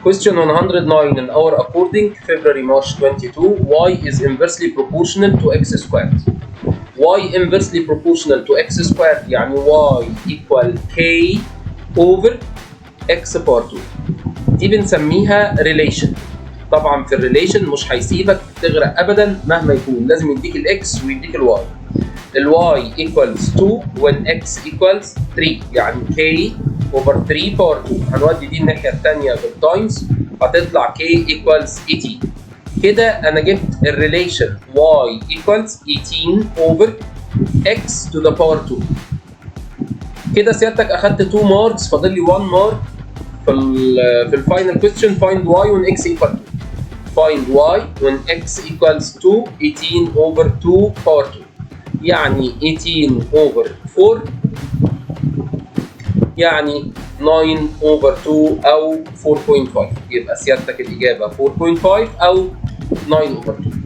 Question 109 in our according February March 22, y is inversely proportional to x squared. y inversely proportional to x squared يعني y equal k over x power 2. دي بنسميها relation. طبعا في الريليشن مش هيسيبك تغرق ابدا مهما يكون، لازم يديك الاكس ويديك الواي. الواي equals 2 والx equals 3 يعني k over 3 باور 2. هنودي دي الناحيه الثانيه بالتايمز هتطلع k equals 18. كده انا جبت الريليشن y equals 18 over x to the power 2. كده سيادتك اخدت 2 ماركس، فاضل لي 1 مارك في الفاينل كويستشن. find y when x equal 2. find y when x equals 2 18 over 2 power 2 يعني 18 over 4 يعني 9 over 2 أو 4.5. يبقى سيادتك الإجابة 4.5 أو 9 over 2.